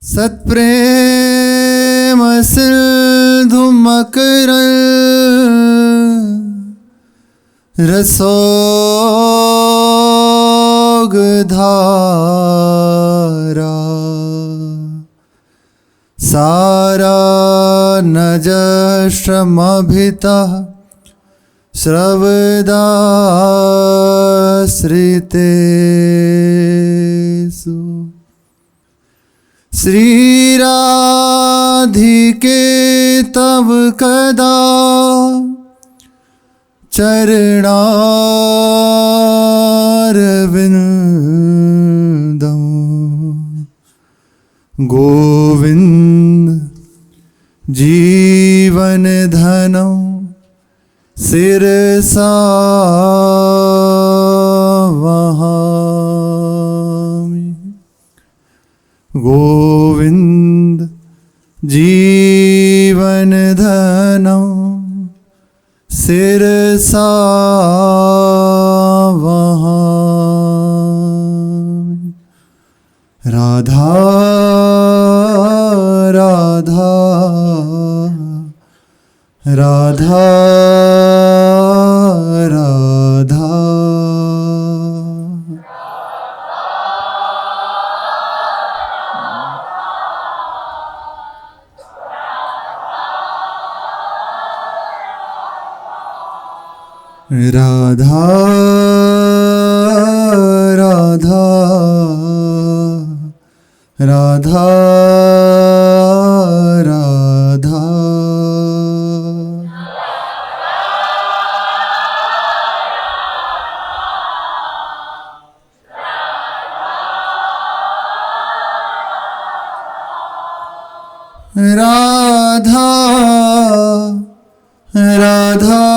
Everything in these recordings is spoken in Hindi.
सत्प्रेम सिंधु मकरल रसोग धारा सारा नजश्रमभितः श्रवदाश्रितेषु श्रीराधिके तव कदा चरणारविंदं गोविंद जीवन धनं शिरसा वहामि। गोविंद जीवन धनं शिरसा वहामि। राधा राधा राधा राधा राधा राधा राधा राधा राधा राधा राधा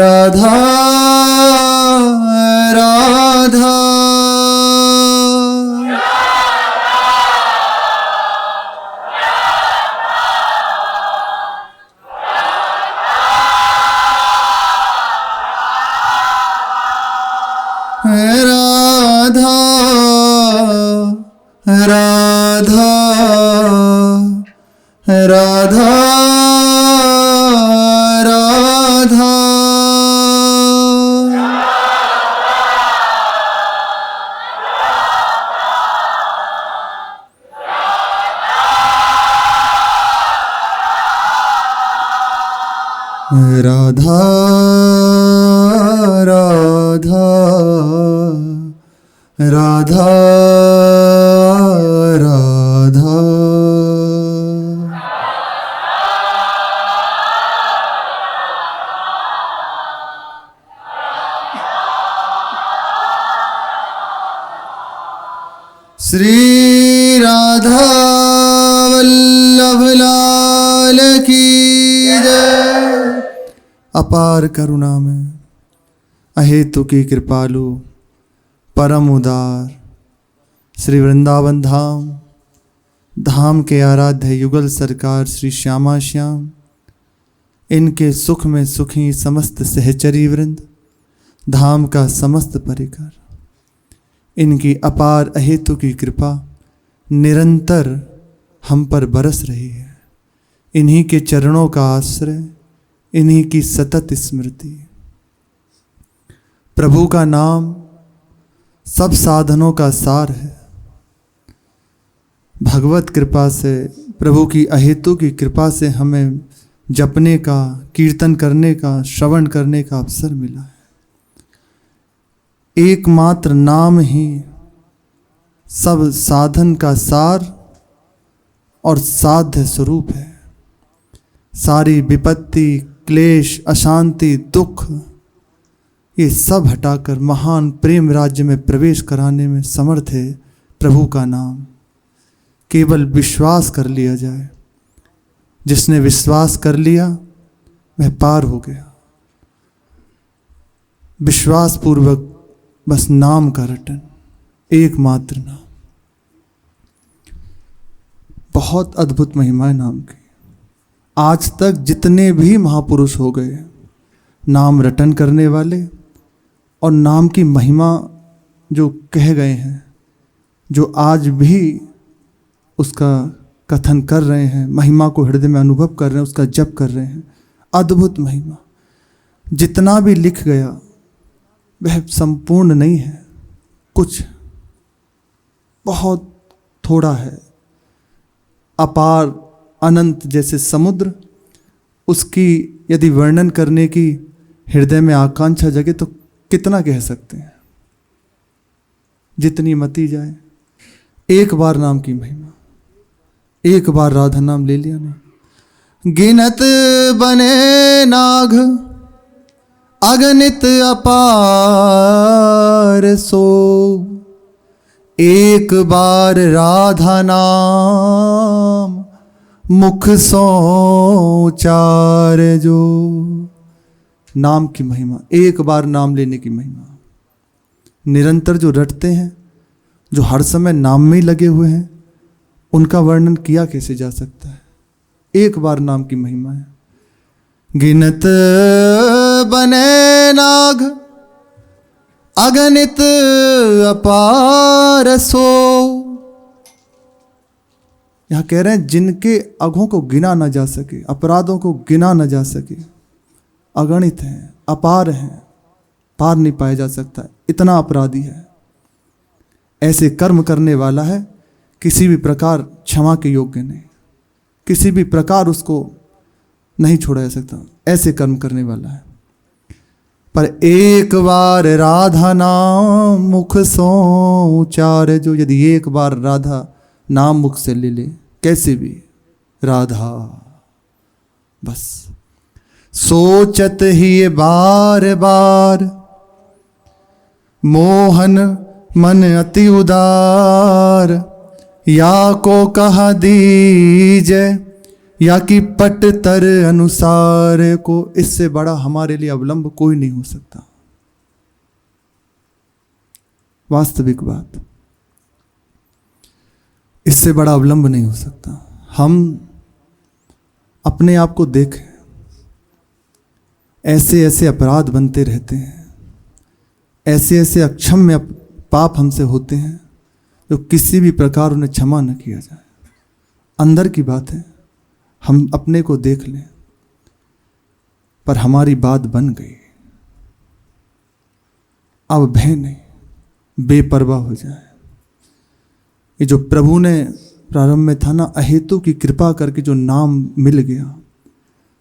राधा राधा राधा राधा राधा राधा राधा राधा श्री राधा वल्लभ लाल की जय। अपार करुणा में अहेतु की कृपालु परम उदार श्री वृंदावन धाम धाम के आराध्य युगल सरकार श्री श्यामा श्याम, इनके सुख में सुखी समस्त सहचरी वृंद, धाम का समस्त परिकर, इनकी अपार अहेतु की कृपा निरंतर हम पर बरस रही है। इन्हीं के चरणों का आश्रय, इन्हीं की सतत स्मृति। प्रभु का नाम सब साधनों का सार है। भगवत कृपा से, प्रभु की अहेतु की कृपा से हमें जपने का, कीर्तन करने का, श्रवण करने का अवसर मिला है। एकमात्र नाम ही सब साधन का सार और साध्य स्वरूप है। सारी विपत्ति, क्लेश, अशांति, दुख, ये सब हटाकर महान प्रेम राज्य में प्रवेश कराने में समर्थ है प्रभु का नाम। केवल विश्वास कर लिया जाए। जिसने विश्वास कर लिया वह पार हो गया। विश्वास पूर्वक बस नाम का रटन, एकमात्र नाम। बहुत अद्भुत महिमा है नाम की। आज तक जितने भी महापुरुष हो गए नाम रटन करने वाले और नाम की महिमा जो कह गए हैं, जो आज भी उसका कथन कर रहे हैं, महिमा को हृदय में अनुभव कर रहे हैं, उसका जप कर रहे हैं। अद्भुत महिमा। जितना भी लिख गया वह संपूर्ण नहीं है, कुछ बहुत थोड़ा है। अपार अनंत जैसे समुद्र, उसकी यदि वर्णन करने की हृदय में आकांक्षा जगे तो कितना कह सकते हैं, जितनी मती जाए। एक बार नाम की महिमा, एक बार राधा नाम ले लिया ना, गिनत बने नाग अगणित अपार सो, एक बार राधा नाम मुख सो उचार जो। नाम की महिमा, एक बार नाम लेने की महिमा। निरंतर जो रटते हैं, जो हर समय नाम में ही लगे हुए हैं, उनका वर्णन किया कैसे जा सकता है। एक बार नाम की महिमा है। गिनत बने नाग अगणित अपार सो। यहां कह रहे हैं जिनके अघों को गिना ना जा सके, अपराधों को गिना ना जा सके, अगणित हैं, अपार हैं, पार नहीं पाया जा सकता, इतना अपराधी है। ऐसे कर्म करने वाला है, किसी भी प्रकार क्षमा के योग्य नहीं, किसी भी प्रकार उसको नहीं छोड़ा जा सकता, ऐसे कर्म करने वाला है। पर एक बार राधा नाम मुख सो उचारे जो। यदि एक बार राधा नाम मुख से ले ले, कैसे भी राधा, बस सोचत ही बार बार मोहन मन अति उदार, या को कहा दीजे या कि पट तर अनुसार को। इससे बड़ा हमारे लिए अवलंब कोई नहीं हो सकता। वास्तविक बात, इससे बड़ा अवलंब नहीं हो सकता। हम अपने आप को देखें, ऐसे ऐसे अपराध बनते रहते हैं, ऐसे ऐसे अक्षम्य पाप हमसे होते हैं जो किसी भी प्रकार उन्हें क्षमा न किया जाए। अंदर की बात है, हम अपने को देख लें। पर हमारी बात बन गई, अब भय नहीं, बेपरवाह हो जाए। ये जो प्रभु ने प्रारंभ में था ना, अहेतु की कृपा करके जो नाम मिल गया,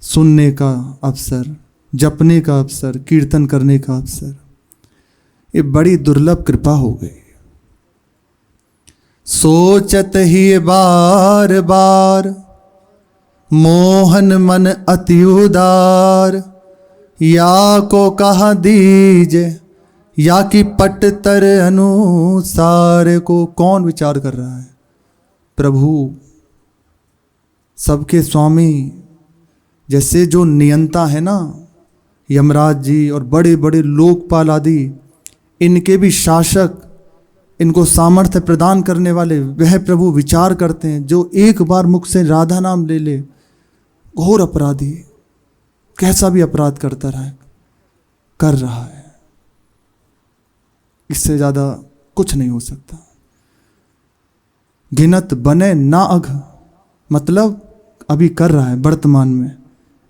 सुनने का अवसर, जपने का अवसर, कीर्तन करने का अवसर, ये बड़ी दुर्लभ कृपा हो गई। सोचत ही बार बार मोहन मन अति उदार, या को कहा दीजे या कि पट तर अनुसार को। कौन विचार कर रहा है? प्रभु, सबके स्वामी, जैसे जो नियंता है ना, यमराज जी और बड़े बड़े लोकपाल आदि, इनके भी शासक, इनको सामर्थ्य प्रदान करने वाले वह प्रभु विचार करते हैं। जो एक बार मुख से राधा नाम ले ले, घोर अपराधी, कैसा भी अपराध करता रहा, कर रहा है, इससे ज्यादा कुछ नहीं हो सकता। गिनत बने ना अघ, मतलब अभी कर रहा है वर्तमान में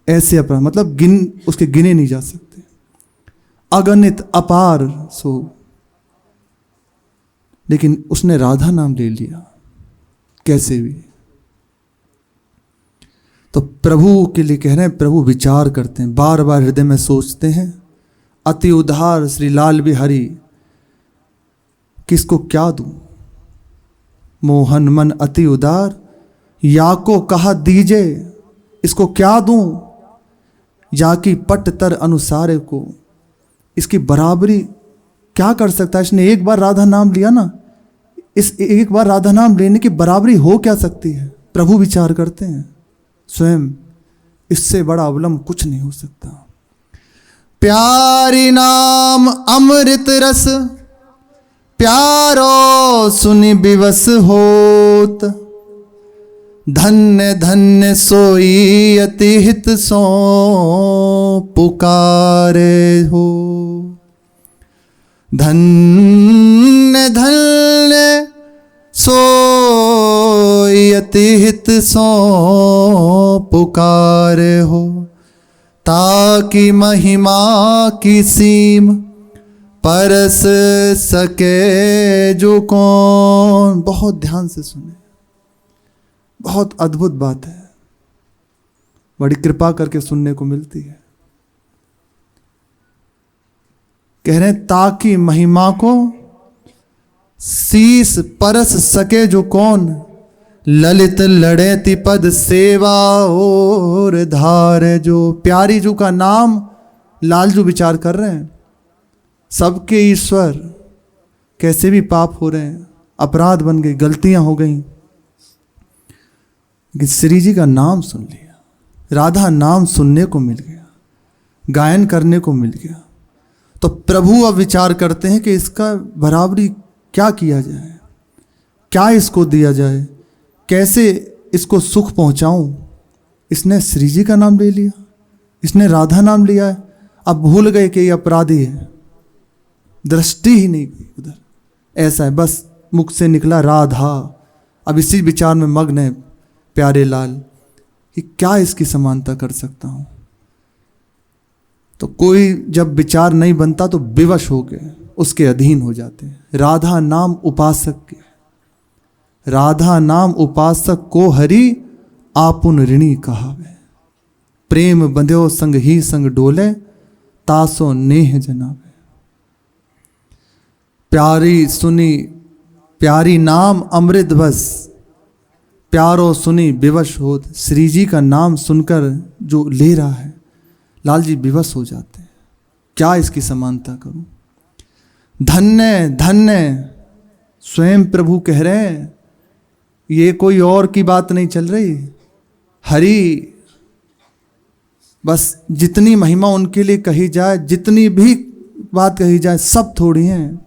ऐसे अपराध, मतलब उसके गिने नहीं जा सकते। अगणित अपार सो, लेकिन उसने राधा नाम ले लिया कैसे भी। तो प्रभु के लिए कह रहे हैं, प्रभु विचार करते हैं, बार बार हृदय में सोचते हैं। अति उदार श्री लाल बिहारी, किसको क्या दूं? मोहन मन अति उदार, या को कहा दीजे, इसको क्या दूं? या कि पट तर अनुसार को, इसकी बराबरी क्या कर सकता है? इसने एक बार राधा नाम लिया ना, इस एक बार राधा नाम लेने की बराबरी हो क्या सकती है? प्रभु विचार करते हैं स्वयं, इससे बड़ा अवलंब कुछ नहीं हो सकता। प्यारी नाम अमृत रस, प्यारो सुनि विवश होत, धन्य धन्य सोई अति हित सो पुकारे हो। धन्य धन्य हित सो पुकार हो, ताकि महिमा की सीम परस सके जो कौन। बहुत ध्यान से सुने, बहुत अद्भुत बात है, बड़ी कृपा करके सुनने को मिलती है। कह रहे हैं ताकि महिमा को शीस परस सके जो कौन, ललित लड़ेति पद सेवा और धार जो। प्यारी जू का नाम लालजू विचार कर रहे हैं, सबके ईश्वर, कैसे भी पाप हो रहे हैं, अपराध बन गए, गलतियां हो गई, श्री जी का नाम सुन लिया, राधा नाम सुनने को मिल गया, गायन करने को मिल गया, तो प्रभु अब विचार करते हैं कि इसका बराबरी क्या किया जाए, क्या इसको दिया जाए, कैसे इसको सुख पहुंचाऊं। इसने श्री जी का नाम ले लिया, इसने राधा नाम लिया है, अब भूल गए कि ये अपराधी है, दृष्टि ही नहीं गई उधर। ऐसा है, बस मुख से निकला राधा, अब इसी विचार में मग्न है प्यारे लाल कि क्या इसकी समानता कर सकता हूं। तो कोई जब विचार नहीं बनता तो विवश हो गए उसके अधीन हो जाते हैं। राधा नाम उपासक के, राधा नाम उपासक को हरि आपुन ऋणी कहावे, प्रेम बंध्यो संग ही संग डोले, तासो नेह जनावे। प्यारी सुनी प्यारी नाम अमृत बस, प्यारो सुनी विवश होत। श्री जी का नाम सुनकर जो ले रहा है, लाल जी विवश हो जाते हैं, क्या इसकी समानता करूं। धन्य धन्य स्वयं प्रभु कह रहे हैं, ये कोई और की बात नहीं चल रही, हरि बस जितनी महिमा उनके लिए कही जाए, जितनी भी बात कही जाए, सब थोड़ी हैं।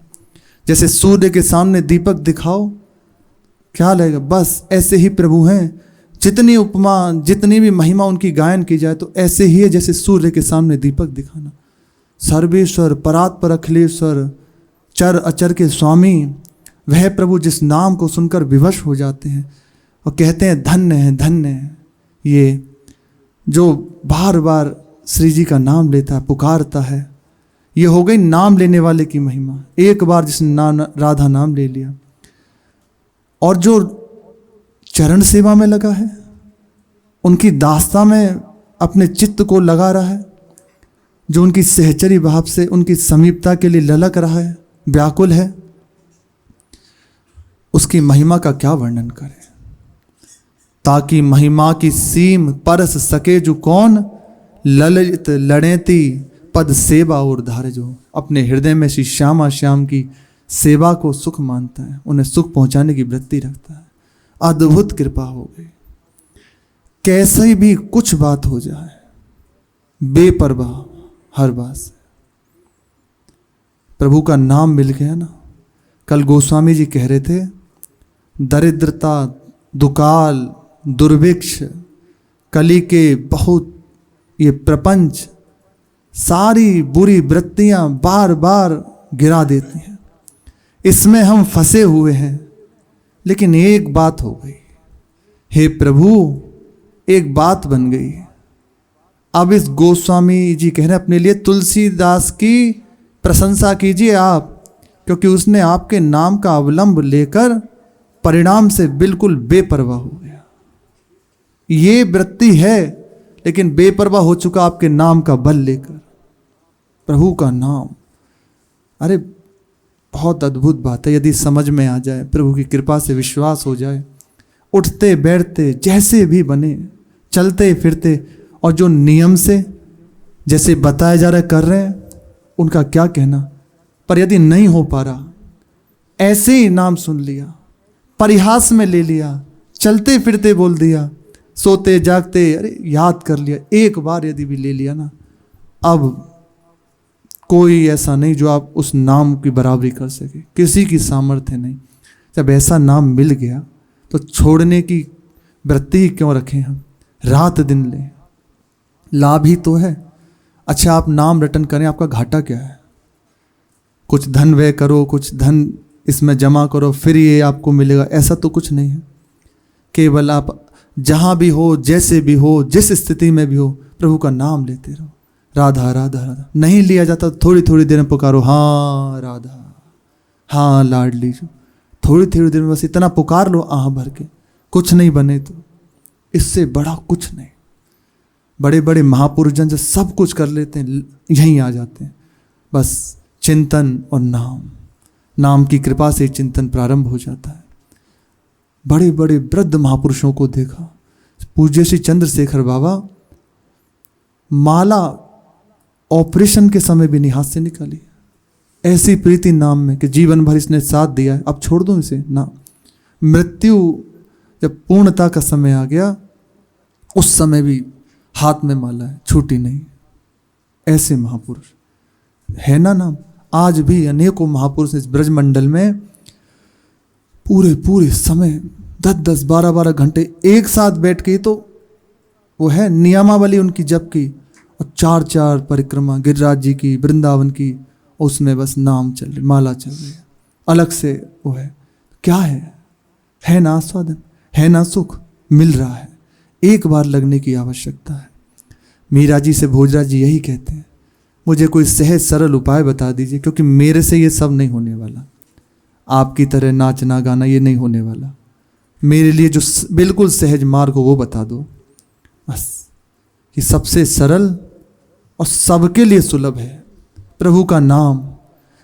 जैसे सूर्य के सामने दीपक दिखाओ, क्या लगेगा, बस ऐसे ही प्रभु हैं। जितनी उपमा, जितनी भी महिमा उनकी गायन की जाए तो ऐसे ही है जैसे सूर्य के सामने दीपक दिखाना। सर्वेश्वर, परात्पर, अखिलेश्वर, चर अचर के स्वामी, वह प्रभु जिस नाम को सुनकर विवश हो जाते हैं और कहते हैं धन्य है, धन्य है ये जो बार बार श्री जी का नाम लेता है, पुकारता है। ये हो गई नाम लेने वाले की महिमा। एक बार जिसने राधा नाम ले लिया, और जो चरण सेवा में लगा है, उनकी दास्ता में अपने चित्त को लगा रहा है, जो उनकी सहचरी भाव से उनकी समीपता के लिए ललक रहा है, व्याकुल है, उसकी महिमा का क्या वर्णन करें। ताकि महिमा की सीम परस सके जो कौन, ललित लड़ेती पद सेवा और धारे। जो अपने हृदय में श्री श्यामा श्याम की सेवा को सुख मानता है, उन्हें सुख पहुंचाने की वृत्ति रखता है। अद्भुत कृपा हो गई। कैसे भी कुछ बात हो जाए, बेपरवाह हर बात से। प्रभु का नाम मिल गया ना। कल गोस्वामी जी कह रहे थे, दरिद्रता, दुकाल, दुर्भिक्ष, कली के बहुत ये प्रपंच, सारी बुरी वृत्तियां बार बार गिरा देती हैं, इसमें हम फंसे हुए हैं। लेकिन एक बात हो गई, हे प्रभु एक बात बन गई। अब इस गोस्वामी जी कह रहे हैं अपने लिए, तुलसीदास की प्रशंसा कीजिए आप, क्योंकि उसने आपके नाम का अवलंब लेकर परिणाम से बिल्कुल बेपरवाह हो गया। ये वृत्ति है, लेकिन बेपरवाह हो चुका आपके नाम का बल लेकर। प्रभु का नाम, अरे बहुत अद्भुत बात है। यदि समझ में आ जाए, प्रभु की कृपा से विश्वास हो जाए, उठते बैठते जैसे भी बने, चलते फिरते, और जो नियम से जैसे बताया जा रहा है कर रहे हैं, उनका क्या कहना। पर यदि नहीं हो पा रहा, ऐसे ही नाम सुन लिया, परिहास में ले लिया, चलते फिरते बोल दिया, सोते जागते अरे याद कर लिया, एक बार यदि भी ले लिया ना, अब कोई ऐसा नहीं जो आप उस नाम की बराबरी कर सके, किसी की सामर्थ्य नहीं। जब ऐसा नाम मिल गया तो छोड़ने की वृत्ति ही क्यों रखें हम, रात दिन लें, लाभ ही तो है। अच्छा आप नाम रटन करें, आपका घाटा क्या है? कुछ धन व्यय करो, कुछ धन इसमें जमा करो, फिर ये आपको मिलेगा, ऐसा तो कुछ नहीं है। केवल आप जहाँ भी हो, जैसे भी हो, जिस स्थिति में भी हो, प्रभु का नाम लेते रहो। राधा राधा राधा। नहीं लिया जाता तो थोड़ी थोड़ी देर में पुकारो, हाँ राधा, हाँ लाडली जो। थोड़ी थोड़ी देर में बस इतना पुकार लो आह भर के, कुछ नहीं बने तो इससे बड़ा कुछ नहीं। बड़े बड़े महापुरुष जन जो सब कुछ कर लेते हैं, यहीं आ जाते हैं। बस चिंतन और नाम की कृपा से चिंतन प्रारंभ हो जाता है। बड़े बड़े वृद्ध महापुरुषों को देखा, पूज्य श्री चंद्रशेखर बाबा माला ऑपरेशन के समय भी नहीं हाथ से निकाली। ऐसी प्रीति नाम में कि जीवन भर इसने साथ दिया है, अब छोड़ दूं इसे ना। मृत्यु जब पूर्णता का समय आ गया, उस समय भी हाथ में माला है, छूटी नहीं। ऐसे महापुरुष है ना नाम। आज भी अनेकों महापुरुष इस ब्रजमंडल में पूरे समय 10-10, 12-12 घंटे एक साथ बैठ के, तो वो है नियमावली उनकी जप की, और 4-4 परिक्रमा गिरिराज जी की, वृंदावन की, उसमें बस नाम चल रही, माला चल रही है। अलग से वो है, क्या है ना आस्वादन, है ना सुख मिल रहा है। एक बार लगने की आवश्यकता है। मीरा जी से भोजराज जी यही कहते हैं, मुझे कोई सहज सरल उपाय बता दीजिए, क्योंकि मेरे से ये सब नहीं होने वाला। आपकी तरह नाचना गाना ये नहीं होने वाला। मेरे लिए जो बिल्कुल सहज मार्ग हो वो बता दो बस। कि सबसे सरल और सबके लिए सुलभ है प्रभु का नाम।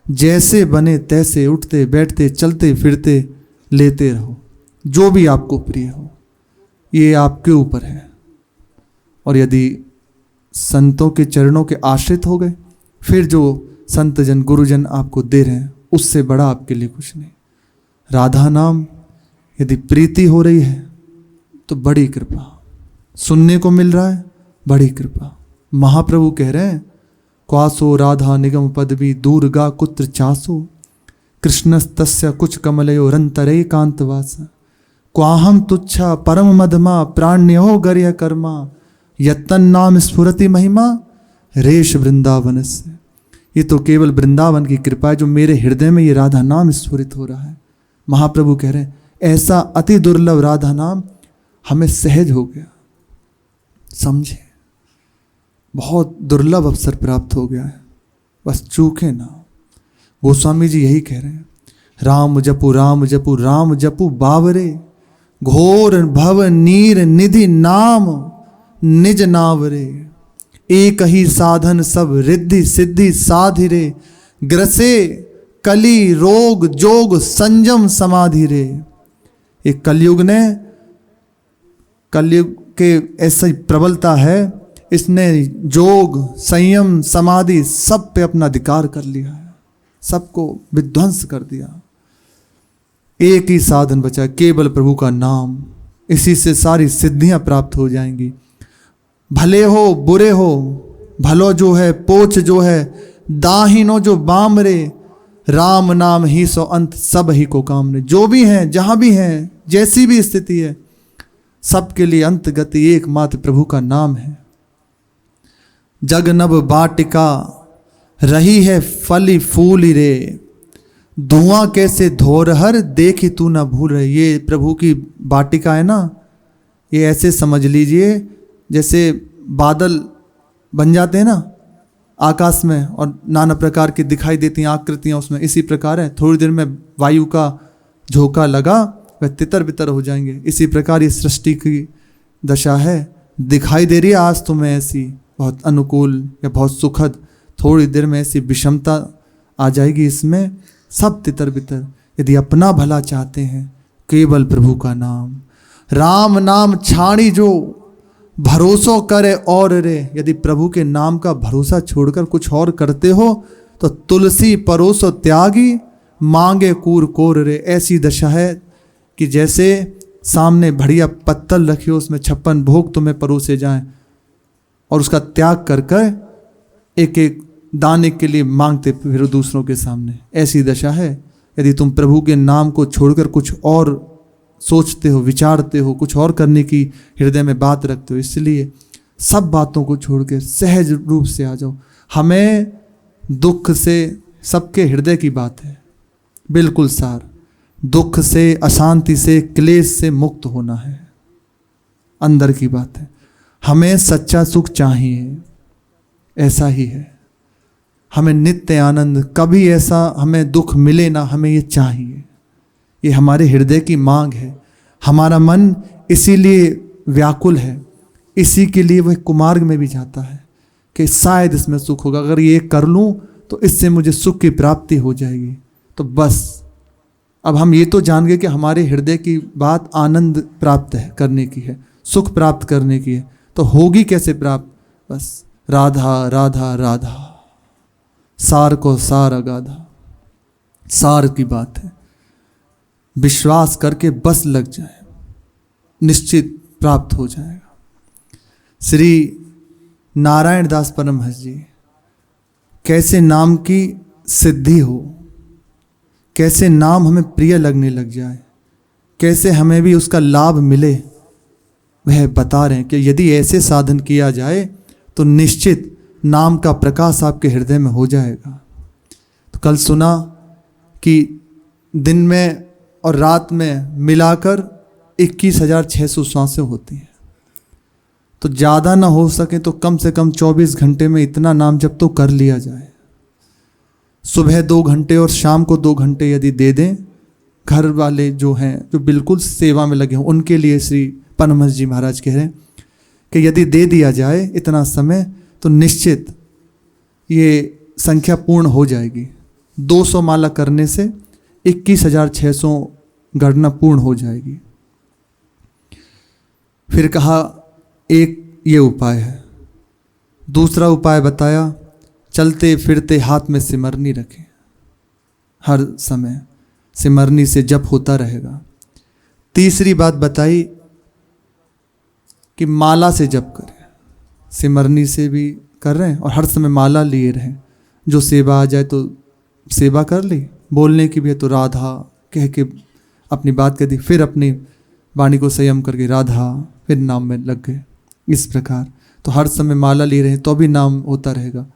जैसे बने तैसे उठते बैठते चलते फिरते लेते रहो, जो भी आपको प्रिय हो, ये आपके ऊपर है। और यदि संतों के चरणों के आश्रित हो गए, फिर जो संतजन गुरुजन आपको दे रहे हैं, उससे बड़ा आपके लिए कुछ नहीं। राधा नाम यदि प्रीति हो रही है तो बड़ी कृपा, सुनने को मिल रहा है बड़ी कृपा। महाप्रभु कह रहे हैं, क्वासो राधा निगम पदवी दूरगा कुत्र चासो, कृष्णस्तस्य कुछ कमलयो रंतरे कांतवास, क्वाहम तुच्छा परम मधमा प्राण्यो गर्य कर्मा, यत्तन नाम स्फुरति महिमा रेश वृंदावन से। ये तो केवल वृंदावन की कृपा है जो मेरे हृदय में ये राधा नाम स्फुरित हो रहा है। महाप्रभु कह रहे हैं, ऐसा अति दुर्लभ राधा नाम हमें सहज हो गया, समझे, बहुत दुर्लभ अवसर प्राप्त हो गया है, बस चूके ना। गोस्वामी जी यही कह रहे हैं, राम जपु राम जपु राम जपु बावरे, घोर भव नीर निधि नाम निज नावरे, एक ही साधन सब रिद्धि सिद्धि साधिरे, ग्रसे कली रोग जोग संयम समाधि रे। एक कलयुग ने, कलयुग के ऐसी प्रबलता है, इसने जोग संयम समाधि सब पे अपना अधिकार कर लिया है, सबको विध्वंस कर दिया। एक ही साधन बचा, केवल प्रभु का नाम। इसी से सारी सिद्धियां प्राप्त हो जाएंगी। भले हो बुरे हो, भलो जो है पोच जो है, दाहिनो जो बाम रे, राम नाम ही सो अंत सब ही को काम रे। जो भी हैं, जहां भी हैं, जैसी भी स्थिति है, सबके लिए अंत गति एकमात्र प्रभु का नाम है। जगनब बाटिका रही है फली फूली रे, धुआं कैसे धोरहर देखी तू ना भूल रहे। ये प्रभु की बाटिका है ना, ये ऐसे समझ लीजिए जैसे बादल बन जाते हैं ना आकाश में, और नाना प्रकार की दिखाई देती हैं आकृतियां उसमें, इसी प्रकार है। थोड़ी देर में वायु का झोंका लगा, वह तितर बितर हो जाएंगे। इसी प्रकार ये सृष्टि की दशा है। दिखाई दे रही है आज तुम्हें ऐसी बहुत अनुकूल या बहुत सुखद, थोड़ी देर में ऐसी विषमता आ जाएगी, इसमें सब तितर बितर। यदि अपना भला चाहते हैं, केवल प्रभु का नाम, राम नाम छाणी जो भरोसो करे और रे। यदि प्रभु के नाम का भरोसा छोड़कर कुछ और करते हो तो तुलसी परोसो त्यागी मांगे कूर कोर रे। ऐसी दशा है कि जैसे सामने बढ़िया पत्तल रखी हो, उसमें 56 भोग तुम्हें परोसे जाएं और उसका त्याग कर कर एक एक दाने के लिए मांगते फिर दूसरों के सामने। ऐसी दशा है यदि तुम प्रभु के नाम को छोड़कर कुछ और सोचते हो, विचारते हो, कुछ और करने की हृदय में बात रखते हो। इसलिए सब बातों को छोड़कर सहज रूप से आ जाओ। हमें दुख से, सबके हृदय की बात है बिल्कुल सार, दुख से, अशांति से, क्लेश से मुक्त होना है। अंदर की बात है। हमें सच्चा सुख चाहिए, ऐसा ही है। हमें नित्य आनंद, कभी ऐसा हमें दुख मिले ना, हमें ये चाहिए। ये हमारे हृदय की मांग है। हमारा मन इसीलिए व्याकुल है, इसी के लिए वह कुमार्ग में भी जाता है कि शायद इसमें सुख होगा, अगर ये कर लूँ तो इससे मुझे सुख की प्राप्ति हो जाएगी। तो बस अब हम ये तो जान गए कि हमारे हृदय की बात आनंद प्राप्त है करने की है, सुख प्राप्त करने की है। तो होगी कैसे प्राप्त? बस राधा राधा राधा, सार को सार अगाधा, सार की बात है। विश्वास करके बस लग जाए, निश्चित प्राप्त हो जाएगा। श्री नारायण दास परमहंस जी, कैसे नाम की सिद्धि हो, कैसे नाम हमें प्रिय लगने लग जाए, कैसे हमें भी उसका लाभ मिले, वह बता रहे हैं कि यदि ऐसे साधन किया जाए तो निश्चित नाम का प्रकाश आपके हृदय में हो जाएगा। तो कल सुना कि दिन में और रात में मिलाकर 21,600 श्वासें होती हैं। तो ज़्यादा ना हो सके तो कम से कम 24 घंटे में इतना नाम जप तो कर लिया जाए। सुबह 2 घंटे और शाम को 2 घंटे यदि दे दें, घर वाले जो हैं, जो बिल्कुल सेवा में लगे हों, उनके लिए श्री परमहंस जी महाराज कह रहे हैं कि यदि दे दिया जाए इतना समय तो निश्चित ये संख्या पूर्ण हो जाएगी। 200 माला करने से 21,600 गणना पूर्ण हो जाएगी। फिर कहा एक ये उपाय है। दूसरा उपाय बताया, चलते फिरते हाथ में सिमरनी रखें, हर समय सिमरनी से जप होता रहेगा। तीसरी बात बताई कि माला से जप करें, सिमरनी से भी कर रहे हैं और हर समय माला लिए रहें। जो सेवा आ जाए तो सेवा कर ली, बोलने की भी है तो राधा कह के अपनी बात कह दी, फिर अपनी वाणी को संयम करके राधा, फिर नाम में लग गए। इस प्रकार तो हर समय माला ले रहे हैं तो भी नाम होता रहेगा।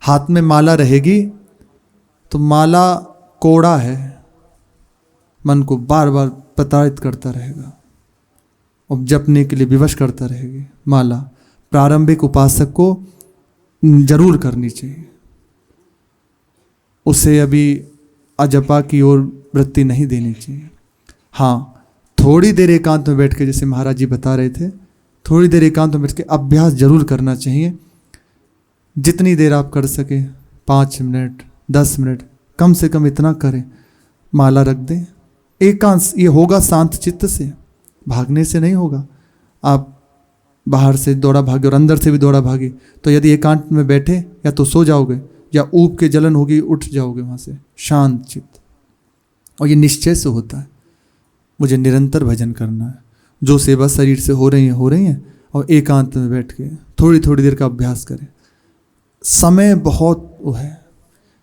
हाथ में माला रहेगी तो माला कोड़ा है, मन को बार बार प्रताड़ित करता रहेगा और जपने के लिए विवश करता रहेगी। माला प्रारंभिक उपासक को जरूर करनी चाहिए, उसे अभी अजपा की ओर वृत्ति नहीं देनी चाहिए। हाँ, थोड़ी देर एकांत में बैठ के, जैसे महाराज जी बता रहे थे, थोड़ी देर एकांत में बैठ के अभ्यास जरूर करना चाहिए। जितनी देर आप कर सके, 5 मिनट 10 मिनट कम से कम इतना करें, माला रख दें। एकांत ये होगा शांत चित्त से, भागने से नहीं होगा। आप बाहर से दौड़ा भागे और अंदर से भी दौड़ा भागे तो यदि एकांत में बैठे या तो सो जाओगे या ऊब के जलन होगी, उठ जाओगे वहाँ से। शांत चित्त, और ये निश्चय से होता है, मुझे निरंतर भजन करना है। जो सेवा शरीर से हो रही है और एकांत में बैठ के थोड़ी थोड़ी देर का अभ्यास करें। समय बहुत वो है,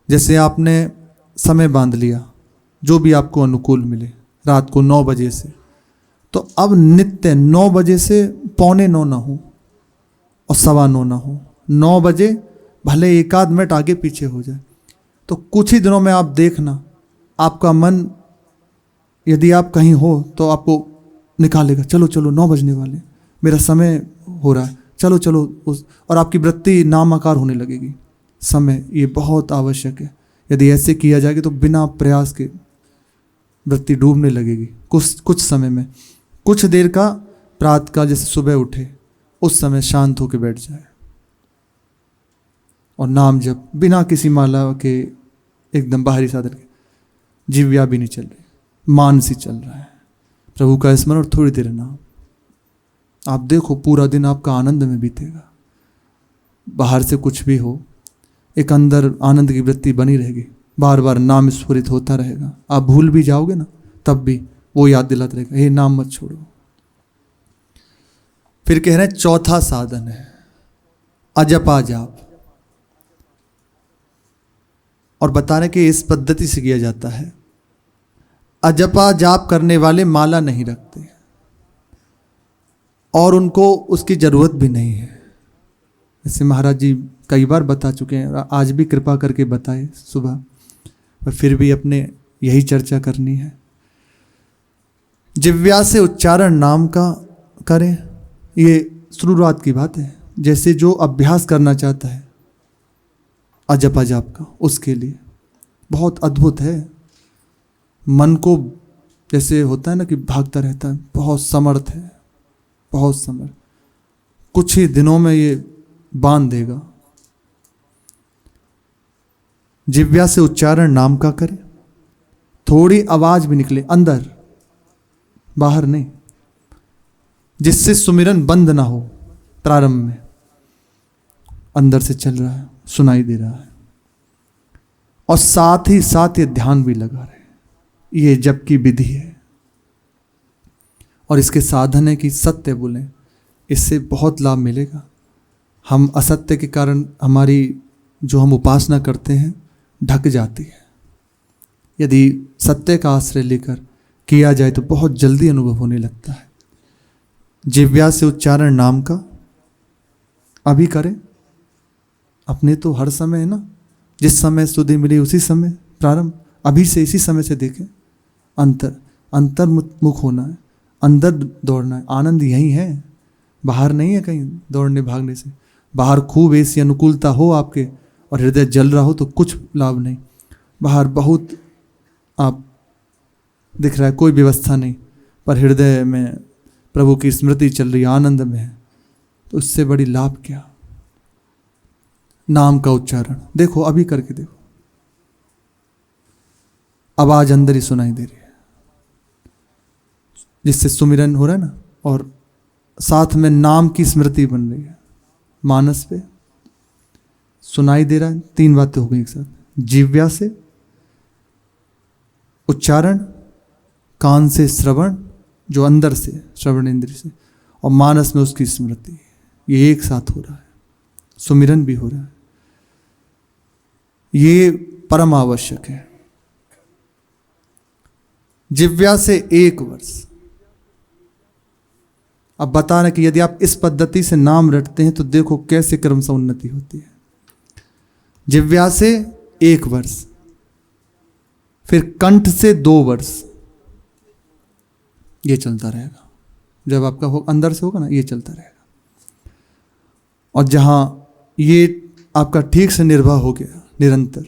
जैसे आपने समय बांध लिया जो भी आपको अनुकूल मिले, रात को 9 बजे से, तो अब नित्य 9 बजे से 8:45 ना हो और 9:15 ना हो, 9 बजे भले 1 मिनट आगे पीछे हो जाए, तो कुछ ही दिनों में आप देखना आपका मन, यदि आप कहीं हो तो आपको निकालेगा, चलो चलो 9 बजने वाले, मेरा समय हो रहा है, चलो चलो और आपकी वृत्ति नामाकार होने लगेगी। समय ये बहुत आवश्यक है। यदि ऐसे किया जाएगा तो बिना प्रयास के वृत्ति डूबने लगेगी। कुछ समय में, कुछ देर का प्रातः काल, जैसे सुबह उठे उस समय शांत होकर बैठ जाए और नाम जप बिना किसी माला के, एकदम बाहरी साधन के, जीव्या भी नहीं चल रही, मानस ही चल रहा है, प्रभु का स्मरण और थोड़ी देर नाम। आप देखो पूरा दिन आपका आनंद में बीतेगा। बाहर से कुछ भी हो, एक अंदर आनंद की वृत्ति बनी रहेगी, बार बार नाम स्फुरित होता रहेगा। आप भूल भी जाओगे ना, तब भी वो याद दिलाता रहेगा, हे नाम मत छोड़ो। फिर कह रहे हैं चौथा साधन है अजपा जाप, और बता रहे कि इस पद्धति से किया जाता है। अजपा जाप करने वाले माला नहीं रखते और उनको उसकी जरूरत भी नहीं है। जैसे महाराज जी कई बार बता चुके हैं, आज भी कृपा करके बताए सुबह, पर फिर भी अपने यही चर्चा करनी है। जिव्या से उच्चारण नाम का करें ये शुरुआत की बात है। जैसे जो अभ्यास करना चाहता है अजप अजाप का, उसके लिए बहुत अद्भुत है। मन को जैसे होता है ना कि भागता रहता है, बहुत समर्थ है, बहुत समर्थ। कुछ ही दिनों में ये बांध देगा। जिह्वा से उच्चारण नाम का करे, थोड़ी आवाज भी निकले अंदर, बाहर नहीं, जिससे सुमिरन बंद ना हो। प्रारंभ में अंदर से चल रहा है, सुनाई दे रहा है, और साथ ही साथ ये ध्यान भी लगा रहे। ये जप की विधि है और इसके साधन है कि सत्य बोलें, इससे बहुत लाभ मिलेगा। हम असत्य के कारण हमारी जो हम उपासना करते हैं ढक जाती है। यदि सत्य का आश्रय लेकर किया जाए तो बहुत जल्दी अनुभव होने लगता है। जिह्वा से उच्चारण नाम का अभी करें। अपने तो हर समय है ना, जिस समय स्तुति मिली उसी समय प्रारंभ, अभी से इसी समय से देखें। अंतर्मुख होना है, अंदर दौड़ना है। आनंद यही है, बाहर नहीं है कहीं दौड़ने भागने से। बाहर खूब ऐसी अनुकूलता हो आपके और हृदय जल रहा हो तो कुछ लाभ नहीं। बाहर बहुत आप दिख रहा है, कोई व्यवस्था नहीं, पर हृदय में प्रभु की स्मृति चल रही, आनंद में है, तो उससे बड़ी लाभ क्या। नाम का उच्चारण देखो, अभी करके देखो, आवाज अंदर ही सुनाई दे रही है, जिससे सुमिरन हो रहा है ना, और साथ में नाम की स्मृति बन रही है। मानस पे सुनाई दे रहा है। तीन बातें हो गई एक साथ। जिह्वा से उच्चारण, कान से श्रवण, जो अंदर से श्रवण इंद्र से, और मानस में उसकी स्मृति, ये एक साथ हो रहा है। सुमिरन भी हो रहा है। ये परम आवश्यक है। जिह्वा से 1 वर्ष। अब बता रहे कि यदि आप इस पद्धति से नाम रटते हैं तो देखो कैसे क्रमशः उन्नति होती है। जिह्वा से 1 वर्ष, फिर कंठ से 2 वर्ष, ये चलता रहेगा। जब आपका अंदर से होगा ना, ये चलता रहेगा। और जहां ये आपका ठीक से निर्वाह हो गया निरंतर,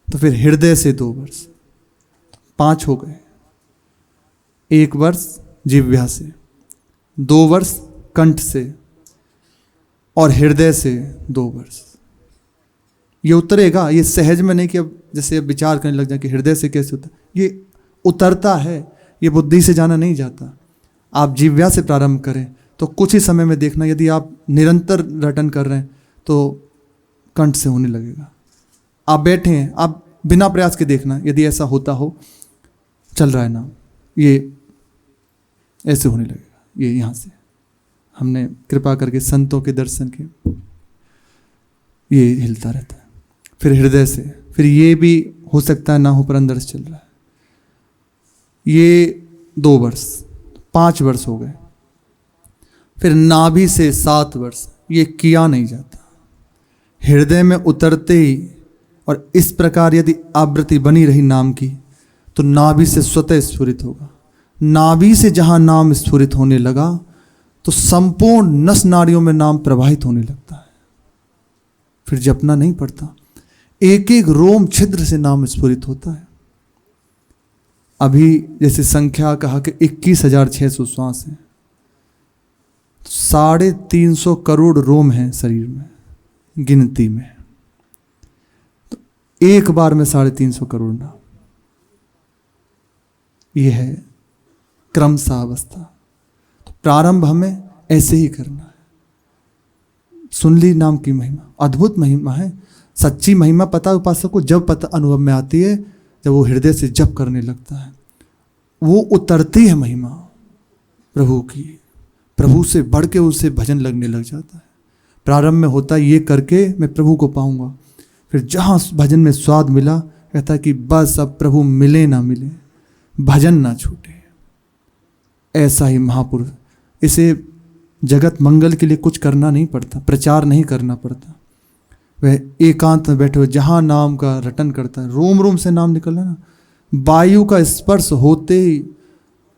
तो फिर हृदय से 2 वर्ष, 5 हो गए। 1 वर्ष जिह्वा से, 2 वर्ष कंठ से, और हृदय से 2 वर्ष। ये उतरेगा, ये सहज में नहीं कि अब जैसे अब विचार करने लग जाए कि हृदय से कैसे होता, ये उतरता है, ये बुद्धि से जाना नहीं जाता। आप जिह्वा से प्रारंभ करें तो कुछ ही समय में देखना, यदि आप निरंतर रटन कर रहे हैं तो कंठ से होने लगेगा। आप बैठे हैं, आप बिना प्रयास के देखना, यदि ऐसा होता हो, चल रहा है ना, ये ऐसे होने लगेगा। ये यहाँ से हमने कृपा करके संतों के दर्शन के, ये हिलता रहता है। फिर हृदय से, फिर ये भी हो सकता है ना हो, पर अंदर से चल रहा है। ये 2 वर्ष, 5 वर्ष हो गए। फिर नाभि से 7 वर्ष, ये किया नहीं जाता। हृदय में उतरते ही, और इस प्रकार यदि आवृत्ति बनी रही नाम की, तो नाभि से स्वतः स्फुरित होगा। नाभि से जहां नाम स्फुरित होने लगा तो संपूर्ण नस नाड़ियों में नाम प्रवाहित होने लगता है। फिर जपना नहीं पड़ता, एक एक रोम छिद्र से नाम स्फुरित होता है। अभी जैसे संख्या कहा कि 21,600 श्वास है, 350 करोड़ रोम हैं शरीर में गिनती में, तो एक बार में 350 करोड़ नाम। यह है क्रमशः अवस्था। तो प्रारंभ हमें ऐसे ही करना है। सुन ली नाम की महिमा, अद्भुत महिमा है। सच्ची महिमा पता उपासक को जब पता अनुभव में आती है, जब वो हृदय से जप करने लगता है, वो उतरती है महिमा प्रभु की। प्रभु से बढ़ के उसे भजन लगने लग जाता है। प्रारंभ में होता है ये करके मैं प्रभु को पाऊंगा, फिर जहाँ भजन में स्वाद मिला, कहता है कि बस अब प्रभु मिले ना मिले, भजन ना छूटे। ऐसा ही महापुरुष, इसे जगत मंगल के लिए कुछ करना नहीं पड़ता, प्रचार नहीं करना पड़ता। वह एकांत में बैठे हुए जहाँ नाम का रटन करता है, रोम रोम से नाम निकल रहा है ना, वायु का स्पर्श होते ही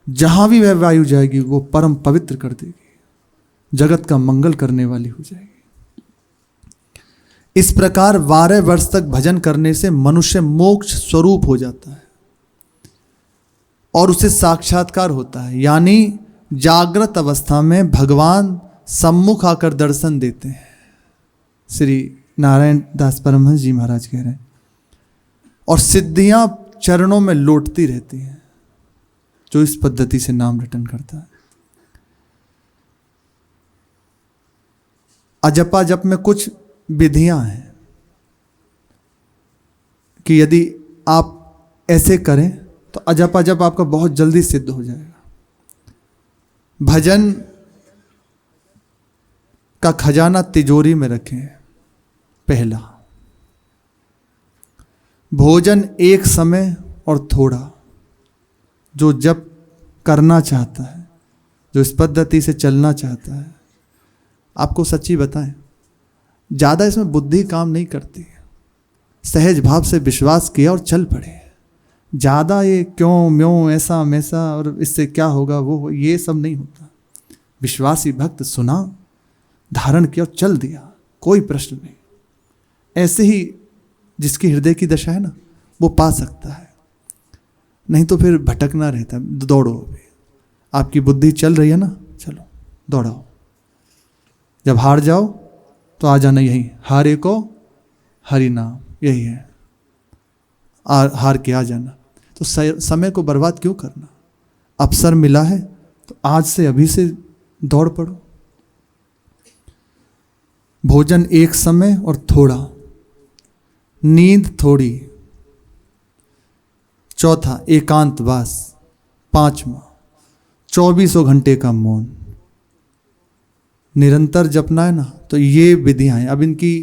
जहाँ भी वह वायु जाएगी वो परम पवित्र कर देगी। जगत का मंगल करने वाली हो जाएगी। इस प्रकार 12 वर्ष तक भजन करने से मनुष्य मोक्ष स्वरूप हो जाता है और उसे साक्षात्कार होता है, यानी जागृत अवस्था में भगवान सम्मुख आकर दर्शन देते हैं। श्री नारायण दास परमहंस जी महाराज कह रहे हैं, और सिद्धियां चरणों में लौटती रहती हैं जो इस पद्धति से नाम रटन करता है। अजपा जप में कुछ विधियां हैं कि यदि आप ऐसे करें तो अजपा जप आपका बहुत जल्दी सिद्ध हो जाएगा। भजन का खजाना तिजोरी में रखें। पहला, भोजन एक समय और थोड़ा। जो जप करना चाहता है, जो इस पद्धति से चलना चाहता है, आपको सच्ची बताएं, ज़्यादा इसमें बुद्धि काम नहीं करती। सहज भाव से विश्वास किया और चल पड़े। ज़्यादा ये क्यों म्यों ऐसा मैसा और इससे क्या होगा वो ये सब नहीं होता। विश्वासी भक्त सुना, धारण किया और चल दिया, कोई प्रश्न नहीं। ऐसे ही जिसकी हृदय की दशा है ना, वो पा सकता है। नहीं तो फिर भटकना रहता है। दौड़ो अभी, आपकी बुद्धि चल रही है ना, चलो दौड़ाओ। जब हार जाओ तो आ जाना यही, हारे को हरि नाम, यही है। हार के आ जाना। तो समय को बर्बाद क्यों करना? अवसर मिला है तो आज से अभी से दौड़ पड़ो। भोजन एक समय और थोड़ा, नींद थोड़ी। चौथा, एकांतवास। पांचवा, 24 घंटे का मौन। निरंतर जपना है ना, तो ये विधियां हैं। अब इनकी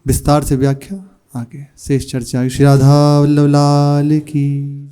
विस्तार से व्याख्या आगे शेष चर्चा। श्री राधा वल्लभ लाल की।